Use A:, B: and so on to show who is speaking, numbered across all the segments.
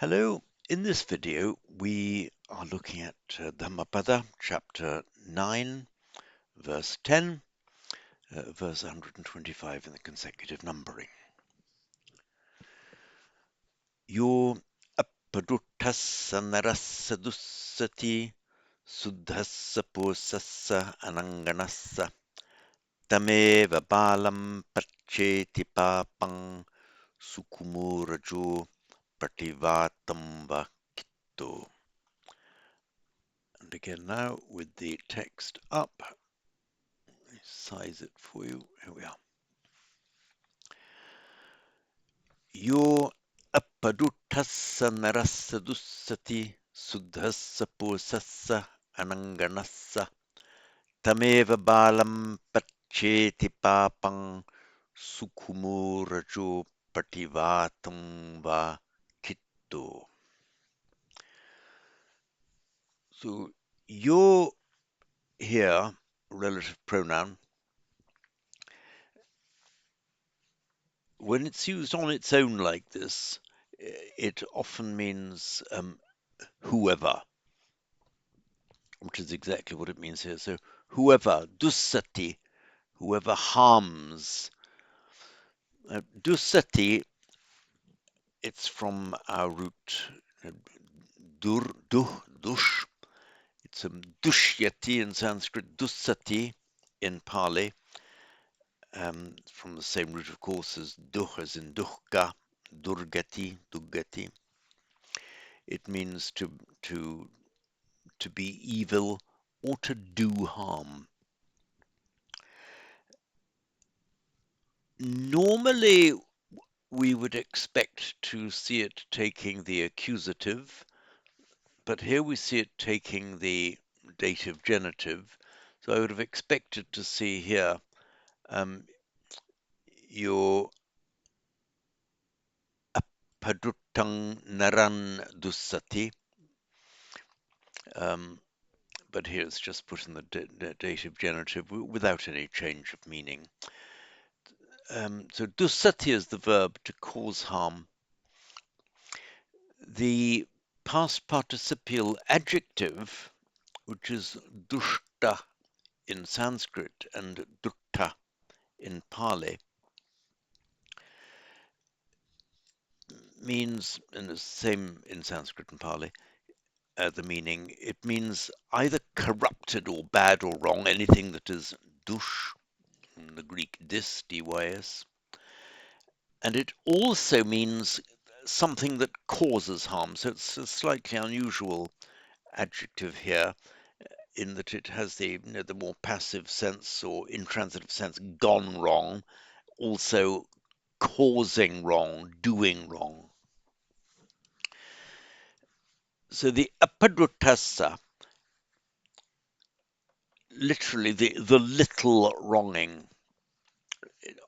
A: Hello, in this video we are looking at Dhammapada, chapter 9, verse 10, verse 125 in the consecutive numbering. Yo appaduttassa narassa dussati suddhassa posassa ananganassa tameva balam paccheti papang sukumurajo prativatam vakitto. And again now with the text up, size it for you. Here we are. Yo appaduttassa narassa dussati suddhassa posassa ananganassa tameva balam paccheti papang sukumurajo prativatam va kitto. So yo here, relative pronoun, when it's used on its own like this, it often means whoever, which is exactly what it means here. So whoever, dussati, whoever harms. Dussati, it's from our root dush. It's dushyati in Sanskrit, dussati in Pali, from the same root, of course, as as in duhka, durgati. It means to be evil or to do harm. Normally, we would expect to see it taking the accusative, but here we see it taking the dative genitive. So I would have expected to see here your appaduttang naran dussati, but here it's just put in the dative genitive without any change of meaning. So dussati is the verb to cause harm. The past participial adjective, which is dushta in Sanskrit and dutta in Pali, means, and the same in Sanskrit and Pali, the meaning, it means either corrupted or bad or wrong, anything that is dush, from the Greek dys, and it also means something that causes harm. So it's a slightly unusual adjective here, in that it has the more passive sense or intransitive sense, gone wrong, also causing wrong, doing wrong. So the apaduttassa, literally the little wronging.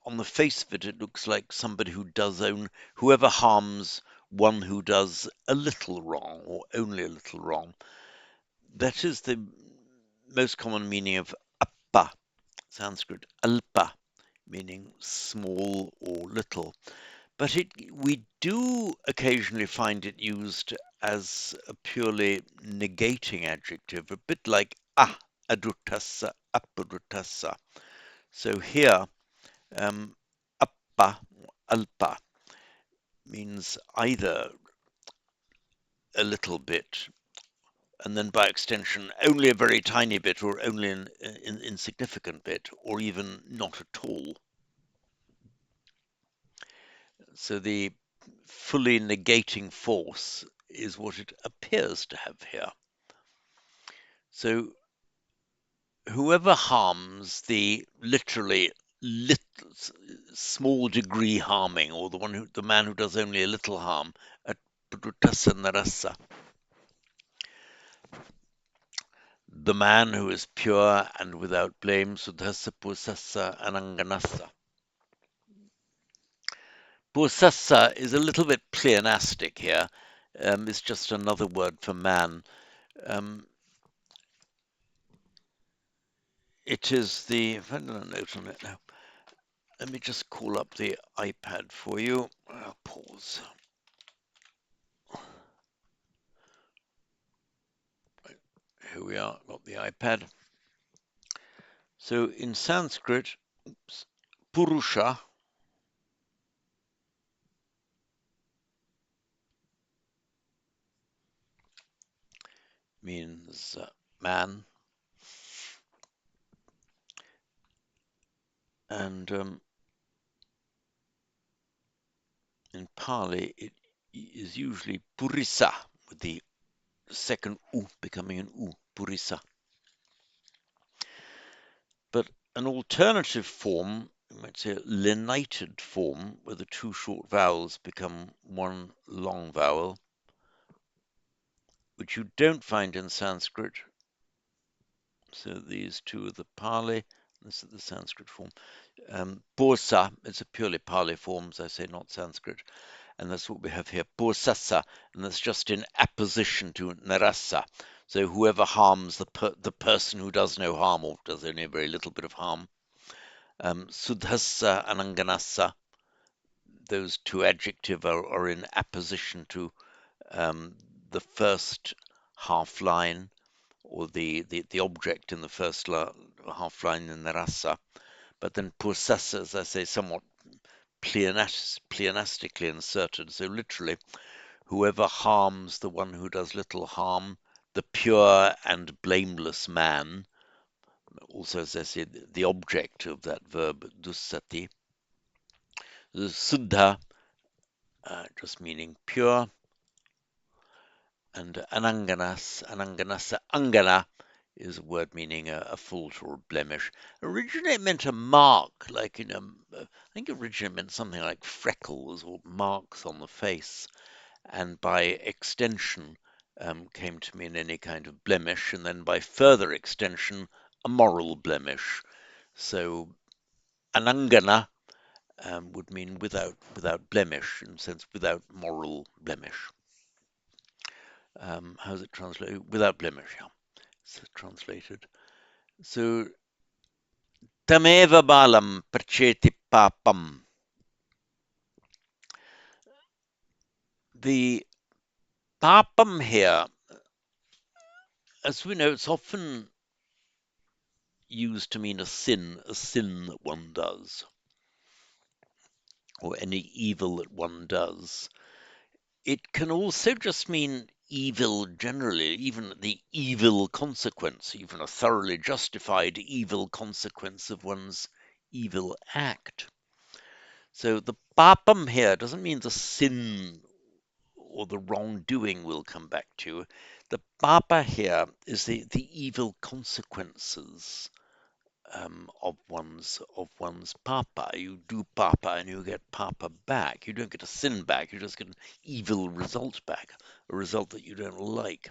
A: On the face of it, it looks like somebody who does whoever harms one who does a little wrong or only a little wrong. That is the most common meaning of appa, Sanskrit alpa, meaning small or little. But we do occasionally find it used as a purely negating adjective, a bit like aduttassa, appaduttassa. So here, appa, alpa, means either a little bit, and then by extension, only a very tiny bit, or only an insignificant bit, or even not at all. So the fully negating force is what it appears to have here. So whoever harms the literally small degree harming, or the man who does only a little harm, at narasa, the man who is pure and without blame, suddhassa pusassa ananganassa. Pusassa is a little bit pleonastic here. It's just another word for man. It is the, if I don't know a note on it now, let me just call up the iPad for you. I'll pause. here we are, got the iPad. So in Sanskrit, Purusha means man, and in Pali it is usually Purisa, with the second U becoming an U, Purisa. But an alternative form, you might say a lenited form, where the two short vowels become one long vowel, which you don't find in Sanskrit. So these two are the Pali, this is the Sanskrit form. Pursa, it's a purely Pali form, as I say, not Sanskrit. And that's what we have here, Pursasa, and that's just in apposition to Narasa. So whoever harms the person who does no harm or does only a very little bit of harm. Sudhasa and Anganasa, those two adjectives are in apposition to the first half line, or the object in the first half line in the rasa. But then Pursasa, as I say, somewhat pleonastically inserted. So literally, whoever harms the one who does little harm, the pure and blameless man, also, as I say, the object of that verb, dussati. The Suddha, just meaning pure, and ananganasa, angana is a word meaning a fault or a blemish. Originally, it meant a mark, like I think originally it meant something like freckles or marks on the face, and by extension came to mean any kind of blemish, and then by further extension, a moral blemish. So anangana would mean without blemish, in the sense without moral blemish. How's it translated? Without blemish, yeah. It's translated. So tameva balam percheti papam. The papam here, as we know, it's often used to mean a sin that one does, or any evil that one does. It can also just mean evil generally, even the evil consequence, even a thoroughly justified evil consequence of one's evil act. So the papam here doesn't mean the sin or the wrongdoing we'll come back to. The papa here is the evil consequences of one's papa. You do papa and you get papa back. You don't get a sin back. You just get an evil result back, a result that you don't like.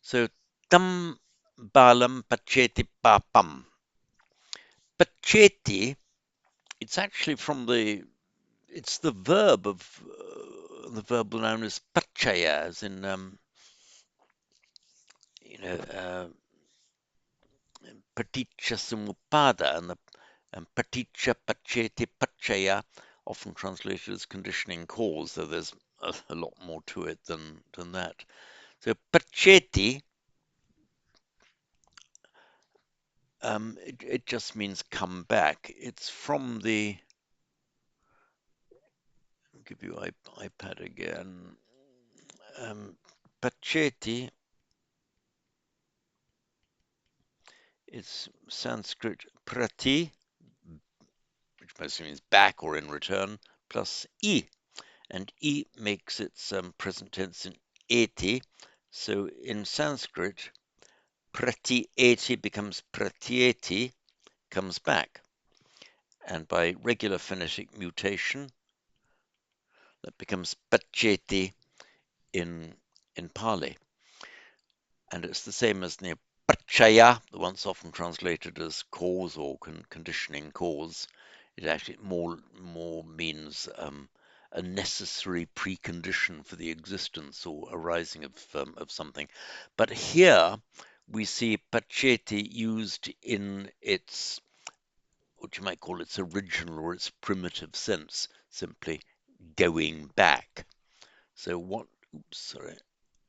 A: So tam balam pacheti papam. Pacheti. It's actually from it's the verb of the verb known as pachaya, as in you know paticca samuppada, and paticca pacheti pachaya, often translated as conditioning cause, though there's a lot more to it than that. So pacheti, it just means come back. It's from the, I'll give you iPad again. Pacheti, it's Sanskrit prati, which mostly means back or in return, plus I. And I makes its present tense in eti. So in Sanskrit, prati eti becomes pratieti, comes back. And by regular phonetic mutation, that becomes pacheti in Pali. And it's the same as near pachaya, the once often translated as cause or conditioning cause. It actually more means a necessary precondition for the existence or arising of something. But here we see pacheti used in its, what you might call its original or its primitive sense, simply going back. So what? Oops,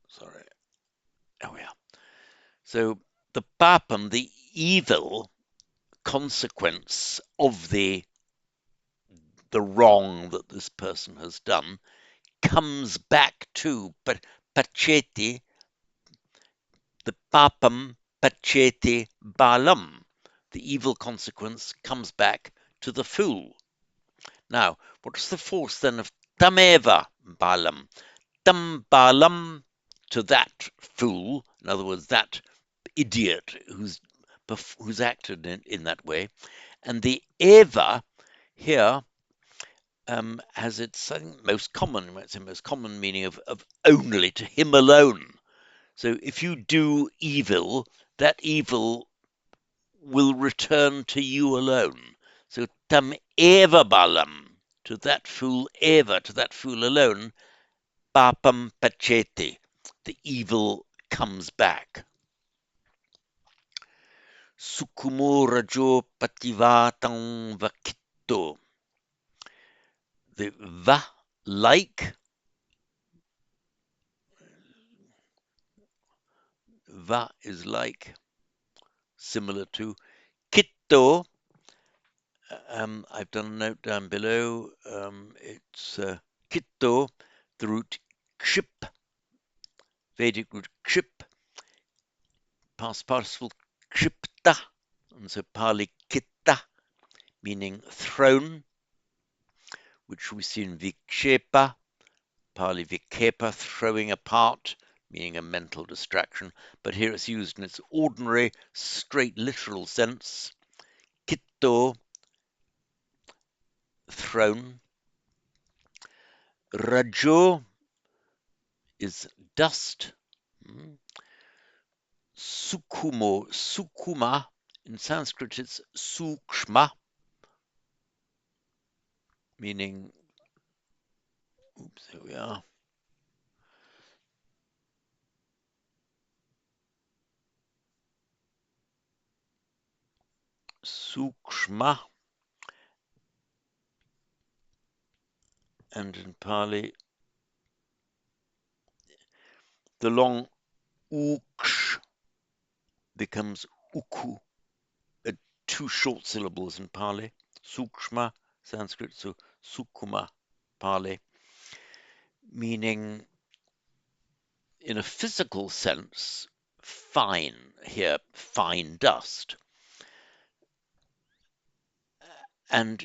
A: sorry. Oh yeah. So the papam, the evil consequence of the wrong that this person has done, comes back to pacheti, the papam pacheti balam. The evil consequence comes back to the fool. Now, what's the force then of tameva balam? Tam balam, to that fool, in other words, that idiot who's acted in that way. And the eva here has its, I think, most common, might say, most common meaning of only, to him alone. So if you do evil, that evil will return to you alone. So tam eva balam, to that fool eva, to that fool alone, papam pacheti, the evil comes back. Sukumo rajo pativatam vakito. The va, like, va is like, similar to. Kitto, I've done a note down below. It's kitto, the root kship, Vedic root kship, past participle kshipta, and so Pali kitta, meaning thrown, which we see in vikshepa, Pali vikepa, throwing apart, meaning a mental distraction. But here it's used in its ordinary, straight, literal sense. Kitto, thrown. Rajo is dust. Sukuma, in Sanskrit it's sukshma, meaning, oops, here we are, sukshma, and in Pali, the long uksh becomes uku, two short syllables in Pali. Sukshma, Sanskrit, so sukuma, Pali, meaning, in a physical sense, fine, here, fine dust. And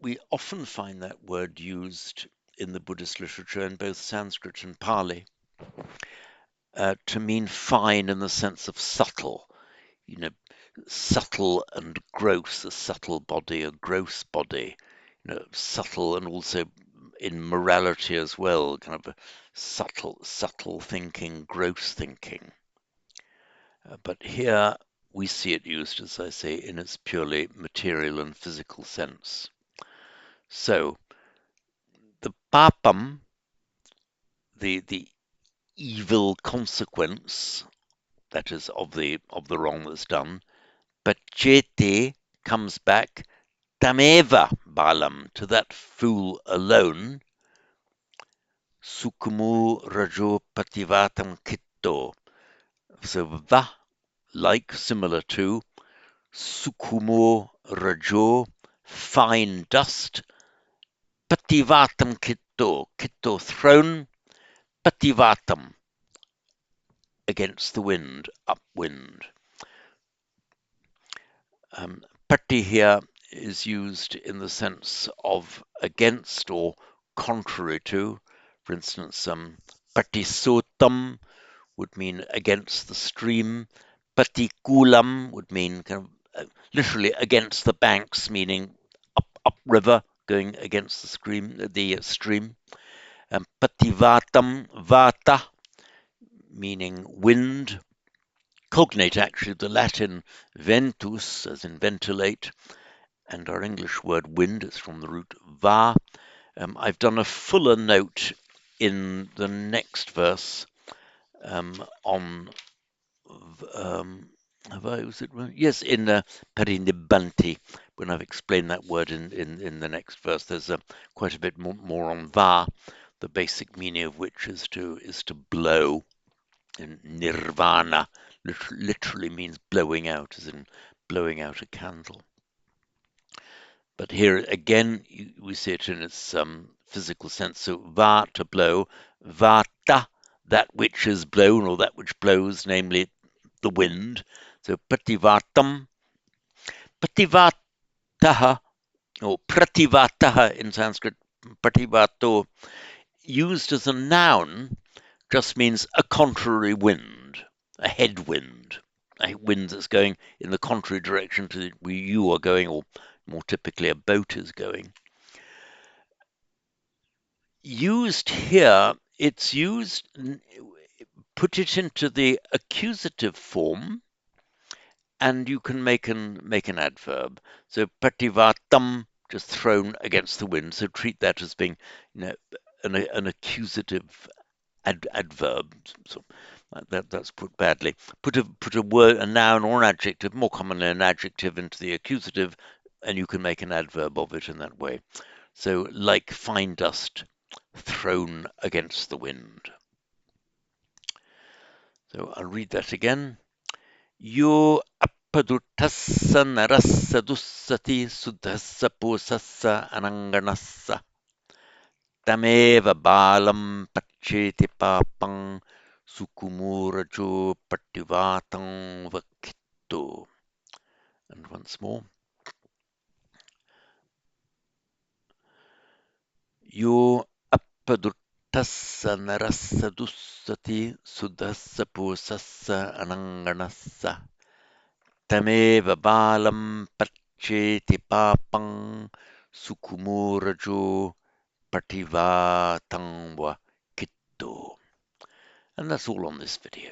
A: we often find that word used in the Buddhist literature in both Sanskrit and Pali to mean fine in the sense of subtle, you know, subtle and gross, a subtle body, a gross body, subtle, and also in morality as well, kind of a subtle thinking, gross thinking. But here we see it used, as I say, in its purely material and physical sense. So the papam, the evil consequence, that is of the wrong that's done, but jete comes back tameva balam, to that fool alone, sukumu rajo pativatam kitto. So va, like, similar to, sukumo rajo, fine dust, pativatam kitto, kitto thrown, pativatam, against the wind, upwind. Patti here is used in the sense of against or contrary to. For instance, patisotam would mean against the stream. Patikulam would mean kind of literally against the banks, meaning upriver, going against the stream. Pativatam vata, meaning wind. Cognate, actually, the Latin ventus, as in ventilate, and our English word wind is from the root va. I've done a fuller note in the next verse on, have I, was it right? Yes, in perinibanti, when I've explained that word in the next verse, there's quite a bit more on va, the basic meaning of which is to blow. And nirvana literally means blowing out, as in blowing out a candle. But here again, we see it in its physical sense. So va, to blow, vata, that which is blown or that which blows, namely the wind. So pativatam, pativataha, or prativataha in Sanskrit, pativato, used as a noun, just means a contrary wind, a headwind, a wind that's going in the contrary direction to where you are going, or more typically a boat is going. Used here, it's used, put it into the accusative form, and you can make an adverb. So pativatam, just thrown against the wind. So treat that as being, you know, an accusative adverb. So that's put badly. Put a word, a noun or an adjective, more commonly an adjective, into the accusative, and you can make an adverb of it in that way. So like fine dust thrown against the wind. So I'll read that again. Yo appadutassa narassa dussati suddhassa posassa ananganassa tameva balam paccheti papang sukumurajo pattivatam vakitto. And once more. Yo appaduttassa narassa dussati suddhassa posassa ananganassa tameva balam paccheti papang sukumurajo pativatangwa kitto. And that's all on this video.